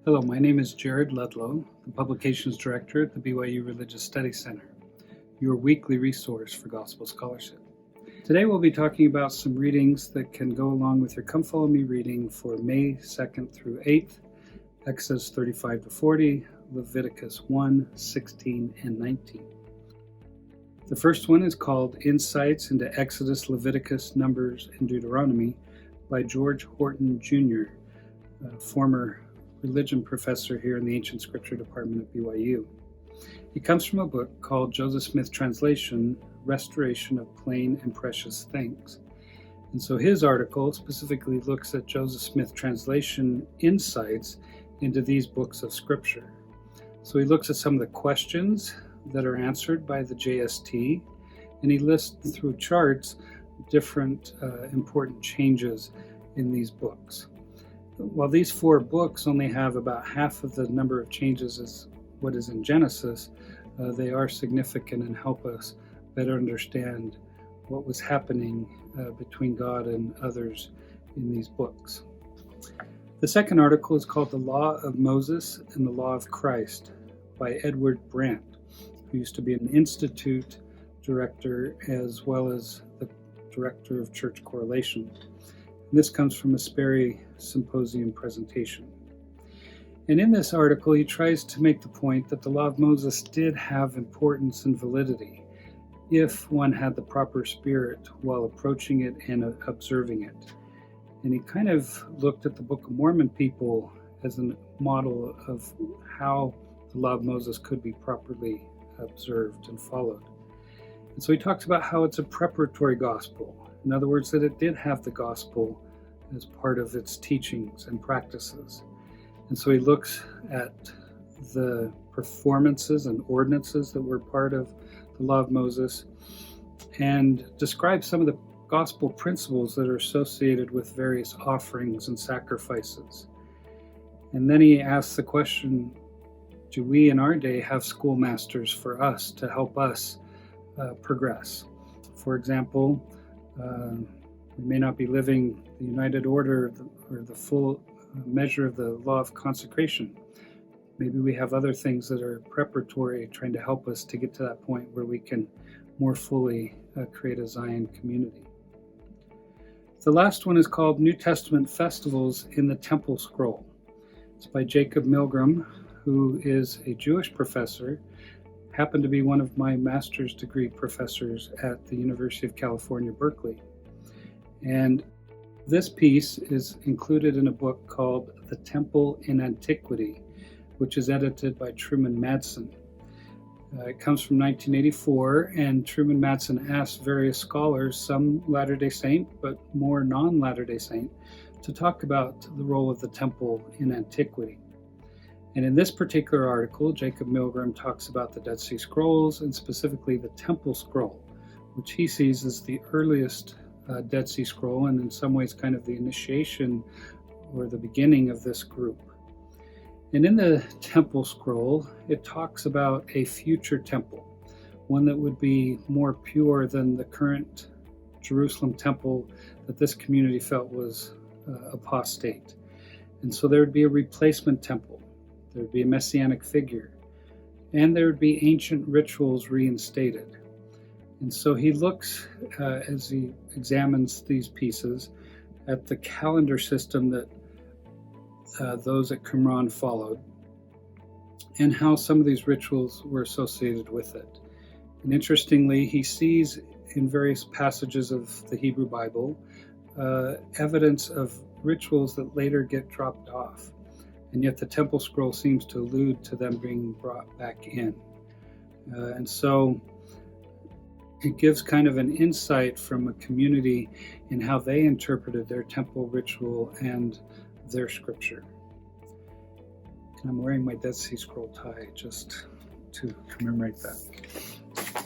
Hello, my name is Jared Ludlow, the Publications Director at the BYU Religious Studies Center, your weekly resource for gospel scholarship. Today we'll be talking about some readings that can go along with your Come Follow Me reading for May 2nd through 8th, Exodus 35 to 40, Leviticus 1, 16, and 19. The first one is called Insights into Exodus, Leviticus, Numbers, and Deuteronomy by George Horton Jr., a former religion professor here in the Ancient Scripture Department at BYU. It comes from a book called Joseph Smith Translation, Restoration of Plain and Precious Things. And so his article specifically looks at Joseph Smith Translation insights into these books of Scripture. So he looks at some of the questions that are answered by the JST, and he lists through charts different important changes in these books. While these four books only have about half of the number of changes as what is in Genesis, they are significant and help us better understand what was happening between God and others in these books. The second article is called The Law of Moses and the Law of Christ by Edward Brandt, who used to be an institute director as well as the director of church correlation. This comes from a Sperry Symposium presentation. And in this article, he tries to make the point that the Law of Moses did have importance and validity if one had the proper spirit while approaching it and observing it. And he kind of looked at the Book of Mormon people as a model of how the Law of Moses could be properly observed and followed. And so he talks about how it's a preparatory gospel. In other words, that it did have the gospel as part of its teachings and practices. And so he looks at the performances and ordinances that were part of the Law of Moses and describes some of the gospel principles that are associated with various offerings and sacrifices. And then he asks the question, do we in our day have schoolmasters for us to help us progress? For example, we may not be living the United Order or the full measure of the law of consecration. Maybe we have other things that are preparatory, trying to help us to get to that point where we can more fully create a Zion community. The last one is called New Testament Festivals in the Temple Scroll. It's by Jacob Milgram, who is a Jewish professor, happened to be one of my master's degree professors at the University of California, Berkeley. And this piece is included in a book called The Temple in Antiquity, which is edited by Truman Madsen. It comes from 1984, and Truman Madsen asked various scholars, some Latter-day Saint, but more non-Latter-day Saint, to talk about the role of the temple in antiquity. And in this particular article, Jacob Milgram talks about the Dead Sea Scrolls, and specifically the Temple Scroll, which he sees as the earliest Dead Sea Scroll, and in some ways kind of the initiation or the beginning of this group. And in the Temple Scroll, it talks about a future temple, one that would be more pure than the current Jerusalem temple that this community felt was apostate. And so there would be a replacement temple, there would be a messianic figure, and there would be ancient rituals reinstated. And so he looks, as he examines these pieces, at the calendar system that those at Qumran followed, and how some of these rituals were associated with it. And interestingly, he sees in various passages of the Hebrew Bible evidence of rituals that later get dropped off. And yet the Temple Scroll seems to allude to them being brought back in. And so it gives kind of an insight from a community in how they interpreted their temple ritual and their scripture. And I'm wearing my Dead Sea Scroll tie just to commemorate that.